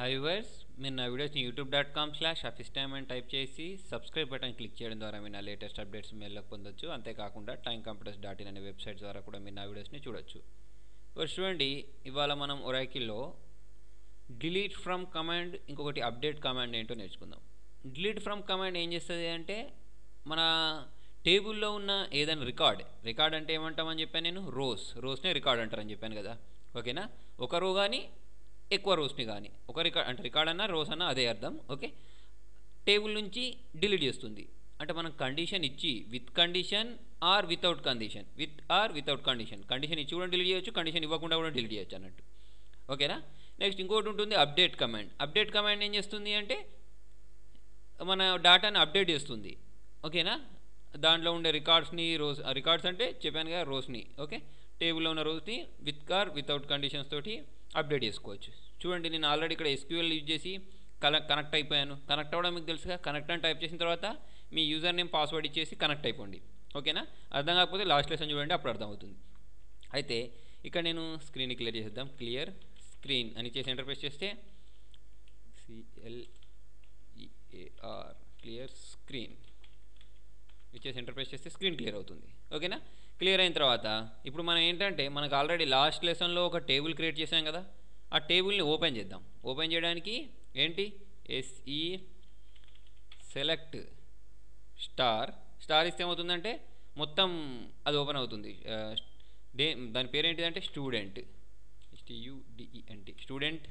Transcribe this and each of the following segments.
Hi viewers, మీరు నా వీడియోస్ని youtube.com/officetime అని టైప్ చేసి సబ్స్క్రైబ్ బటన్ క్లిక్ చేయడం ద్వారా మీరు నా లేటెస్ట్ అప్డేట్స్ మెయిల్లోకి పొందొచ్చు. అంతేకాకుండా timecomputers.in అనే వెబ్సైట్ ద్వారా కూడా మీరు నా వీడియోస్ని చూడొచ్చు. చూడండి, ఇవాళ మనం ఒరాకిల్లో డిలీట్ ఫ్రమ్ కమాండ్, ఇంకొకటి అప్డేట్ కమాండ్ ఏంటో నేర్చుకుందాం. డిలీట్ ఫ్రమ్ కమాండ్ ఏం చేస్తుంది అంటే, మన టేబుల్లో ఉన్న ఏదైనా రికార్డ్ అంటే ఏమంటామని చెప్పాను నేను, రోస్నే రికార్డ్ అంటారని చెప్పాను కదా. ఓకేనా? ఒక రో కానీ ఎక్కువ రోస్ని కానీ, ఒక రికార్డ్ అన్నా రోస్ అన్నా అదే అర్థం. ఓకే, టేబుల్ నుంచి డిలీట్ చేస్తుంది అంటే మనం కండిషన్ ఇచ్చి with condition or without condition, condition ఇచ్చి కూడా డిలీట్ చేయొచ్చు, కండిషన్ ఇవ్వకుండా కూడా డిలీట్ చేయొచ్చు అన్నట్టు. ఓకేనా? నెక్స్ట్ ఇంకోటి ఉంటుంది అప్డేట్ కమాండ్ ఏం చేస్తుంది అంటే మన డేటాని అప్డేట్ చేస్తుంది. ఓకేనా? దాంట్లో ఉండే రికార్డ్స్ అంటే చెప్పాను కదా, రోస్ని. ఓకే, టేబుల్లో ఉన్న రోస్ని వితౌట్ కండిషన్స్ తోటి అప్డేట్ చేసుకోవచ్చు. చూడండి, నేను ఆల్రెడీ ఇక్కడ SQL యూజ్ చేసి కనెక్ట్ అయిపోయాను. కనెక్ట్ అవ్వడం మీకు తెలుసుగా, కనెక్ట్ అని టైప్ చేసిన తర్వాత మీ యూజర్ నేమ్ పాస్వర్డ్ ఇచ్చేసి కనెక్ట్ అయిపోండి. ఓకేనా? అర్థం కాకపోతే లాస్ట్ లెసన్ చూడండి, అప్పుడు అర్థమవుతుంది. అయితే ఇక్కడ నేను స్క్రీన్ క్లియర్ చేసేద్దాం. క్లియర్ స్క్రీన్ అని చేసి ఎంటర్ ప్రెస్ చేస్తే CLEAR క్లియర్ స్క్రీన్ ఇచ్చేసి ఎంటర్ ప్రెస్ చేస్తే స్క్రీన్ క్లియర్ అవుతుంది. ఓకేనా? క్లియర్ అయిన తర్వాత ఇప్పుడు మనం ఏంటంటే, మనకు ఆల్రెడీ లాస్ట్ లెసన్లో ఒక టేబుల్ క్రియేట్ చేసాం కదా, ఆ టేబుల్ని ఓపెన్ చేద్దాం. ఓపెన్ చేయడానికి ఏంటి, SE సెలెక్ట్ స్టార్ ఇస్తే ఏమవుతుందంటే మొత్తం అది ఓపెన్ అవుతుంది. దాని పేరు ఏంటిదంటే స్టూడెంట్, స్టూడెంట్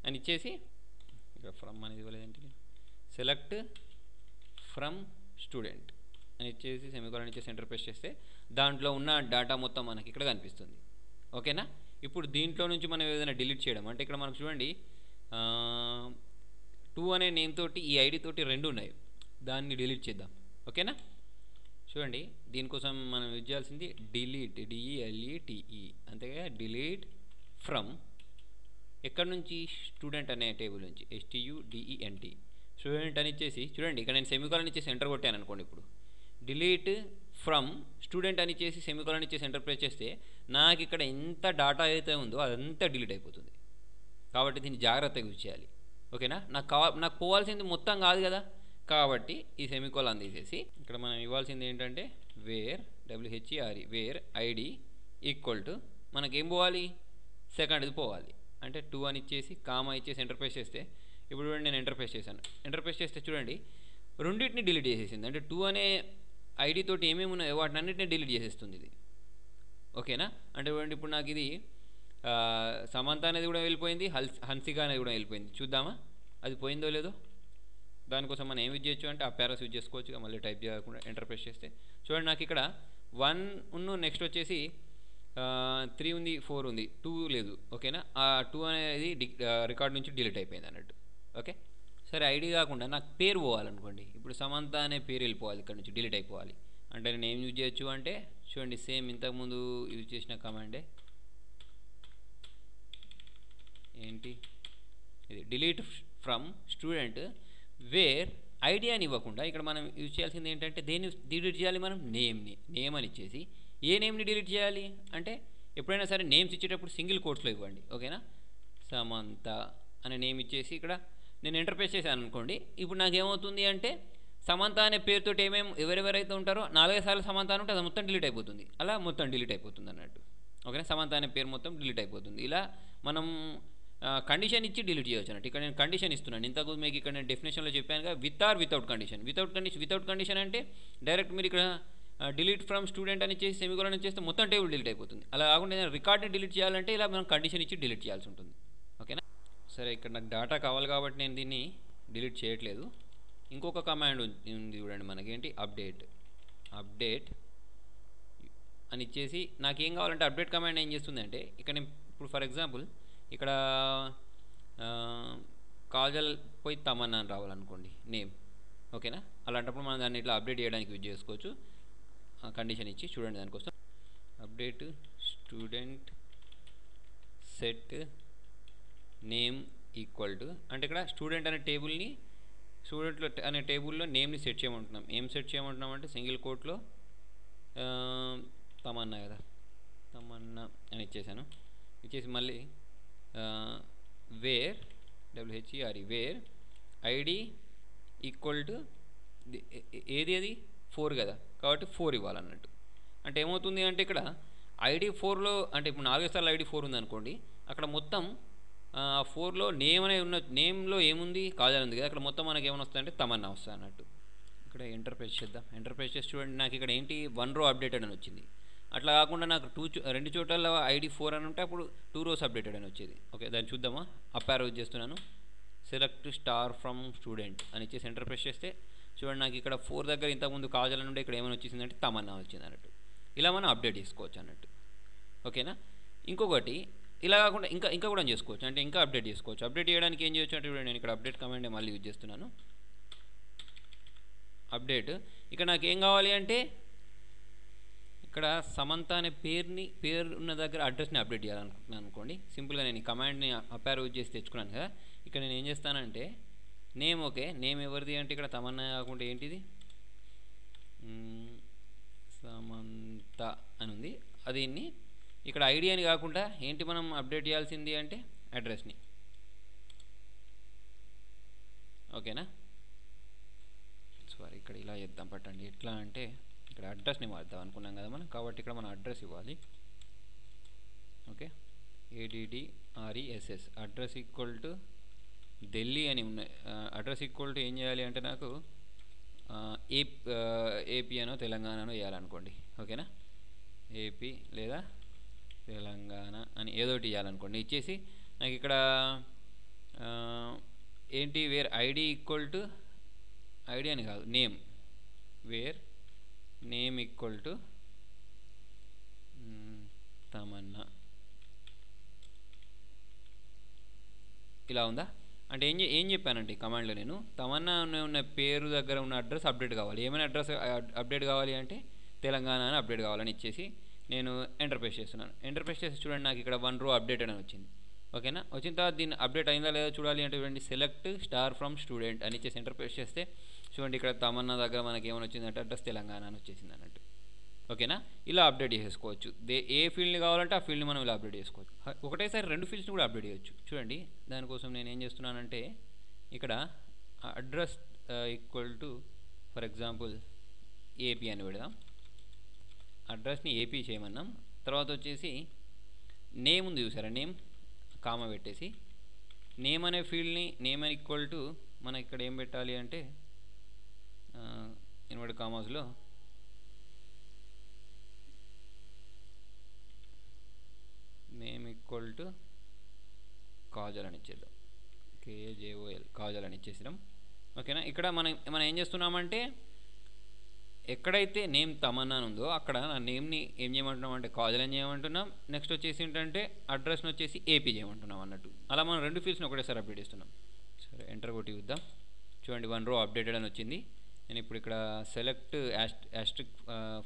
అని ఇచ్చేసి ఇక్కడ ఫ్రమ్ అనేది ఇవ్వలేదంటే సెలెక్ట్ ఫ్రమ్ స్టూడెంట్ అని ఇచ్చేసి సెమికోలన్ ఇచ్చేసి ఎంటర్ ప్రెస్ చేస్తే దాంట్లో ఉన్న డేటా మొత్తం మనకి ఇక్కడ కనిపిస్తుంది. ఓకేనా? ఇప్పుడు దీంట్లో నుంచి మనం ఏదైనా డిలీట్ చేయడం అంటే, ఇక్కడ మనకు చూడండి 2 అనే నేమ్ తోటి ఈ ఐడి తోటి 2 ఉన్నాయి, దాన్ని డిలీట్ చేద్దాం. ఓకేనా? చూడండి, దీనికోసం మనం యూజ్ చేయాల్సింది డిలీట్, DELETE, అంతేగా. డిలీట్ ఫ్రమ్ ఎక్కడి నుంచి, స్టూడెంట్ అనే టేబుల్ నుంచి, STUDENT స్టూడెంట్ అని ఇచ్చేసి చూడండి, ఇక్కడ నేను సెమికోలన్ ఇచ్చేసి ఎంటర్ కొట్టాను అనుకోండి. ఇప్పుడు డిలీట్ ఫ్రమ్ స్టూడెంట్ అని చేసి సెమికోలన్ ఇచ్చేసి ఎంటర్ ప్రెస్ చేస్తే నాకు ఇక్కడ ఎంత డేటా అయితే ఉందో అదంతా డిలీట్ అయిపోతుంది. కాబట్టి దీన్ని జాగ్రత్తగా యూజ్ చేయాలి. ఓకేనా? నాకు పోవాల్సింది మొత్తం కాదు కదా, కాబట్టి ఈ సెమికోలన్ తీసేసి ఇక్కడ మనం ఇవ్వాల్సింది ఏంటంటే where where ID equal to మనకేం పోవాలి, సెకండ్ది పోవాలి. అంటే 2 అని ఇచ్చేసి కామా ఇచ్చేసి ఎంటర్ ప్రెస్ చేస్తే, ఇప్పుడు చూడండి నేను ఎంటర్ ప్రెస్ చేశాను. ఎంటర్ ప్రెస్ చేస్తే చూడండి రెండింటిని డిలీట్ చేసేసింది. అంటే 2 అనే ఐడి తోటి ఏమేమి ఉన్నాయో వాటిని అన్నింటినీ డిలీట్ చేసేస్తుంది ఇది. ఓకేనా? అంటే చూడండి, ఇప్పుడు నాకు ఇది సమంత అనేది కూడా వెళ్ళిపోయింది, హన్సిక అనేది కూడా వెళ్ళిపోయింది. చూద్దామా అది పోయిందో లేదో. దానికోసం మనం ఏం యూజ్ చేయొచ్చు అంటే ఆ పారాస్ యూజ్ చేసుకోవచ్చు. మళ్ళీ టైప్ చేయకుండా ఎంటర్ ప్రెస్ చేస్తే చూడండి, నాకు ఇక్కడ 1 నెక్స్ట్ వచ్చేసి 3 ఉంది, 4 ఉంది, 2 లేదు. ఓకేనా? ఆ 2 అనేది రికార్డ్ నుంచి డిలీట్ అయిపోయింది అన్నట్టు. ఓకే, సరే. ఐడి కాకుండా నాకు పేరు పోవాలనుకోండి, ఇప్పుడు సమంత అనే పేరు వెళ్ళిపోవాలి, ఇక్కడ నుంచి డిలీట్ అయిపోవాలి. అంటే నేను ఏం యూజ్ చేయొచ్చు అంటే చూడండి, సేమ్ ఇంతకుముందు యూజ్ చేసిన కమాండే ఏంటి, ఇది delete from student wear ID అని ఇవ్వకుండా ఇక్కడ మనం యూజ్ చేయాల్సింది ఏంటంటే, దేన్ని డిలీట్ చేయాలి మనం, నేమ్ అని ఇచ్చేసి ఏ నేమ్ని డిలీట్ చేయాలి అంటే, ఎప్పుడైనా సరే నేమ్స్ ఇచ్చేటప్పుడు సింగిల్ కోట్స్లో ఇవ్వండి. ఓకేనా? సమంత అనే నేమ్ ఇచ్చేసి ఇక్కడ నేను ఎంటర్ ప్రెస్ చేశాను అనుకోండి. ఇప్పుడు నాకు ఏమవుతుంది అంటే, సమంత అనే పేరుతో ఎవరెవరైతే ఉంటారో 4 సార్లు సమంత అని ఉంటే అది మొత్తం డిలీట్ అయిపోతుంది. అలా మొత్తం డిలీట్ అయిపోతుంది అన్నట్టు. ఓకేనా? సమంత అనే పేరు మొత్తం డిలీట్ అయిపోతుంది. ఇలా మనం కండిషన్ ఇచ్చి డిలీట్ చేయవచ్చు అన్నట్టు. ఇక్కడ నేను కండిషన్ ఇస్తున్నాను. ఇంతకు మీకు ఇక్కడ నేను డెఫినేషన్లో చెప్పాను, వితౌట్ కండిషన్. వితౌట్ కండిషన్ అంటే డైరెక్ట్ మీరు ఇక్కడ డిలీట్ ఫ్రమ్ స్టూడెంట్ అని చేసి సెమికోలన్ చేస్తే మొత్తం టేబుల్ డిలీట్ అయిపోతుంది. అలా కాకుండా ఏదైనా రికార్డ్ని డిలీట్ చేయాలంటే ఇలా మనం కండిషన్ ఇచ్చి డిలీట్ చేయాల్సి ఉంటుంది. ఓకేనా? సరే, ఇక్కడ నాకు డేటా కావాలి కాబట్టి నేను దీన్ని డిలీట్ చేయట్లేదు. ఇంకొక కమాండ్ ఉంది చూడండి, మనకేంటి అప్డేట్ అని ఇచ్చేసి నాకేం కావాలంటే అప్డేట్ కమాండ్ ఏం చేస్తుంది అంటే, ఇక్కడ నేను ఇప్పుడు ఫర్ ఎగ్జాంపుల్ ఇక్కడ కాజల్ పోయి తమన్నా అని రావాలనుకోండి నేమ్. ఓకేనా? అలాంటప్పుడు మనం దాన్ని ఇట్లా అప్డేట్ చేయడానికి యూజ్ చేసుకోవచ్చు. కండిషన్ ఇచ్చి చూడండి, దానికోసం update student set name equal to అంటే ఇక్కడ స్టూడెంట్ అనే టేబుల్లో నేమ్ని సెట్ చేయమంటున్నాం. ఏం సెట్ చేయమంటున్నాం అంటే సింగిల్ కోట్లో తమన్నా కదా, తమన్నా అని ఇచ్చేసాను. ఇచ్చేసి మళ్ళీ where WHERE where ID equal to ఏది అది 4 కదా, కాబట్టి 4 ఇవ్వాలన్నట్టు. అంటే ఏమవుతుంది అంటే ఇక్కడ ఐడి 4లో అంటే ఇప్పుడు 4 సార్లు ఐడి 4 ఉందనుకోండి, అక్కడ మొత్తం 4లో నేమ్ అనేది ఉన్న నేమ్లో ఏముంది, కాజల్ ఉంది కదా, అక్కడ మొత్తం మనకి ఏమైనా వస్తుందంటే తమన్నా వస్తుంది అన్నట్టు. ఇక్కడ ఎంటర్ ప్రెస్ చేద్దాం. ఎంటర్ ప్రెస్ చేసి చూడండి, నాకు ఇక్కడ ఏంటి 1 రో అప్డేటెడ్ అని వచ్చింది. అట్లా కాకుండా నాకు 2 చోట్ల ఐడి 4 అని ఉంటే అప్పుడు 2 రోస్ అప్డేటెడ్ అని వచ్చేది. ఓకే, దాన్ని చూద్దామా. అప్ యారో యూజ్ చేస్తున్నాను, సెలెక్ట్ స్టార్ ఫ్రమ్ స్టూడెంట్ అని ఇచ్చేసి ఎంటర్ ప్రెస్ చేస్తే చూడండి, నాకు ఇక్కడ 4 దగ్గర ఇంతకుముందు కాజల్ అని ఉంటే ఇక్కడ ఏమైనా వచ్చేసిందంటే తమన్నా వచ్చింది అన్నట్టు. ఇలా మనం అప్డేట్ చేసుకోవచ్చు అన్నట్టు. ఓకేనా. ఇంకొకటి ఇలా కాకుండా ఇంకా కూడా చేసుకోవచ్చు, అంటే ఇంకా అప్డేట్ చేసుకోవచ్చు. అప్డేట్ చేయడానికి ఏం చేయొచ్చు అంటే నేను ఇక్కడ అప్డేట్ కమాండ్ మళ్ళీ యూజ్ చేస్తున్నాను. అప్డేట్ ఇక్కడ నాకు ఏం కావాలి అంటే ఇక్కడ సమంత అనే పేరు ఉన్న దగ్గర అడ్రస్ని అప్డేట్ చేయాలనుకుంటున్నాను అనుకోండి. సింపుల్గా నేను ఈ కమాండ్ని అప్ యారో యూజ్ చేసి తెచ్చుకున్నాను కదా. ఇక్కడ నేను ఏం చేస్తానంటే నేమ్, ఓకే నేమ్ ఎవరిది అంటే ఇక్కడ తమన్నా కాకుండా ఏంటిది సమంత అని ఉంది. అది ఇక్కడ ఐడి అని కాకుండా ఏంటి మనం అప్డేట్ చేయాల్సింది అంటే అడ్రస్ని. ఓకేనా. సారీ, ఇక్కడ ఇలా చేద్దాం పట్టండి. ఎట్లా అంటే ఇక్కడ అడ్రస్ని మార్దాం అనుకున్నాం కదా మనం, కాబట్టి ఇక్కడ మనం అడ్రస్ ఇవ్వాలి. Okay, ADDRESS address equal to Delhi అని ఉన్నాయి. అడ్రస్ ఈక్వల్ టు ఏం చేయాలి అంటే నాకు ఏపీ అనో తెలంగాణనో వేయాలనుకోండి. ఓకేనా, ఏపీ లేదా తెలంగాణ అని ఏదోటి ఇవ్వాలనుకోండి. ఇచ్చేసి నాకు ఇక్కడ ఏంటి where ID equal to ID అని కాదు name, where name equal to Tamanna. ఇలా ఉందా అంటే ఏం చెప్పానంటే ఈ కమాండ్లో నేను తమన్నా ఉన్న పేరు దగ్గర ఉన్న అడ్రస్ అప్డేట్ కావాలి. ఏమైనా అడ్రస్ అప్డేట్ కావాలి అంటే తెలంగాణ అని అప్డేట్ కావాలని ఇచ్చేసి నేను ఎంటర్ ప్రెస్ చేస్తున్నాను. ఎంటర్ ప్రెస్ చేసి చూడండి, నాకు ఇక్కడ 1 రో అప్డేటెడ్ అని వచ్చింది. ఓకేనా. వచ్చిన తర్వాత దీన్ని అప్డేట్ అయిందా లేదా చూడాలి అంటే చూడండి, సెలెక్ట్ స్టార్ ఫ్రమ్ స్టూడెంట్ అని ఇచ్చేసి ఎంటర్ ప్రెస్ చేస్తే చూడండి, ఇక్కడ తమన్నా దగ్గర మనకి ఏమైనా వచ్చిందంటే అడ్రస్ తెలంగాణ అని వచ్చేసింది అన్నట్టు. ఓకేనా. ఇలా అప్డేట్ చేసుకోవచ్చు. ఏ ఫీల్డ్ని కావాలంటే ఆ ఫీల్డ్ని మనం ఇలా అప్డేట్ చేసుకోవచ్చు. ఒకటేసారి 2 ఫీల్డ్స్ని కూడా అప్డేట్ చేయొచ్చు. చూడండి, దానికోసం నేను ఏం చేస్తున్నానంటే ఇక్కడ address equal to for example AP అని పెడదాం. అడ్రస్ని ఏపీ చేయమన్నాం. తర్వాత వచ్చేసి నేమ్ ఉంది చూసారా, నేమ్ కామా పెట్టేసి నేమ్ అనే ఫీల్డ్ని నేమ్ ఈక్వల్ టు మనం ఇక్కడ ఏం పెట్టాలి అంటే ఇన్వర్టెడ్ కామాస్లో నేమ్ ఈక్వల్ టు కాజల్ అని ఇచ్చేద్దాం. KAJOL కాజల్ అని ఇచ్చేసినాం. ఓకేనా. ఇక్కడ మనం ఏం చేస్తున్నామంటే ఎక్కడైతే నేమ్ తమన్నా ఉందో అక్కడ నా నేమ్ని ఏం చేయమంటున్నాం అంటే కాజల్ అని చేయమంటున్నాం. నెక్స్ట్ వచ్చేసి ఏంటంటే అడ్రస్ని వచ్చేసి ఏపీ చేయమంటున్నాం అన్నట్టు. అలా మనం 2 ఫీల్డ్స్ని ఒకటేసారి అప్డేట్ చేస్తున్నాం. సరే, ఎంటర్ కొట్టి చూద్దాం. చూడండి, 1 రో అప్డేటెడ్ అని వచ్చింది. నేను ఇప్పుడు ఇక్కడ సెలెక్ట్ యాస్ట్రిక్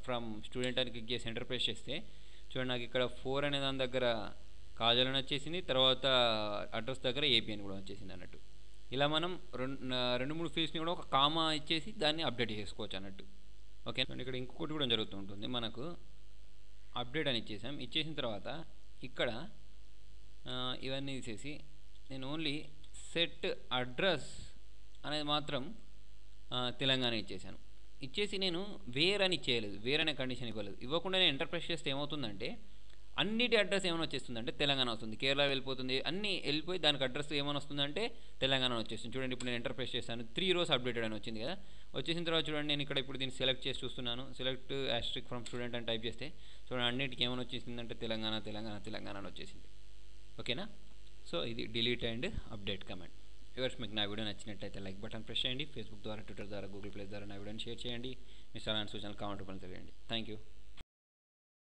ఫ్రమ్ స్టూడెంట్ అని క్లిక్ చేసి ఎంటర్ ప్రెస్ చేస్తే చూడండి, నాకు ఇక్కడ 4 అనే దాని దగ్గర కాజల్ అని వచ్చేసింది. తర్వాత అడ్రస్ దగ్గర ఏపీ అని కూడా వచ్చేసింది అన్నట్టు. ఇలా మనం 2-3 ఫీల్డ్స్ని కూడా ఒక కామా ఇచ్చేసి దాన్ని అప్డేట్ చేసుకోవచ్చు అన్నట్టు. ఓకే. ఇక్కడ ఇంకొకటి కూడా జరుగుతూ ఉంటుంది. మనకు అప్డేట్ అని ఇచ్చేసిన తర్వాత ఇక్కడ ఇవన్నీ తీసేసి నేను ఓన్లీ సెట్ అడ్రస్ అనేది మాత్రం తెలంగాణ ఇచ్చేసాను. ఇచ్చేసి నేను వేర్ అని ఇచ్చేయలేదు, వేర్ అనే కండిషన్ ఇవ్వలేదు. ఇవ్వకుండా నేను ఎంటర్ ప్రెస్ చేస్తే ఏమవుతుందంటే అన్నిటి అడ్రస్ ఏమైనా వచ్చేస్తుందంటే తెలంగాణ వస్తుంది. కేరళ వెళ్ళిపోతుంది, అన్నీ వెళ్ళిపోయి దానికి అడ్రస్ ఏమైనా వస్తుందంటే తెలంగాణ వచ్చేస్తుంది. చూడండి, ఇప్పుడు నేను ఎంటర్ ప్రెస్ చేస్తాను, 3 రోస్ అప్డేటెడ్ అని వచ్చింది కదా. వచ్చేసిన తర్వాత చూడండి, నేను ఇక్కడ ఇప్పుడు దీన్ని సెలెక్ట్ చేసి చూస్తున్నాను. సెలెక్ట్ యాస్ట్రిక్ ఫ్రమ్ స్టూడెంట్ అని టైప్ చేస్తే చూడండి, అన్నిటికీ ఏమైనా వచ్చేసిందంటే తెలంగాణ అని వచ్చేసింది. ఓకేనా. సో ఇది delete and update command. Viewers, మీకు నా వీడియో నచ్చినట్టయితే లైక్ బటన్ ప్రెస్ చేయండి. ఫేస్బుక్ ద్వారా, ట్విట్టర్ ద్వారా, గూగుల్ ప్లే ద్వారా నా వీడియోని షేర్ చేయండి. మీ సలహాలు సూచనలు కామెంట్ రూపంలో తెలియండి. Thank you.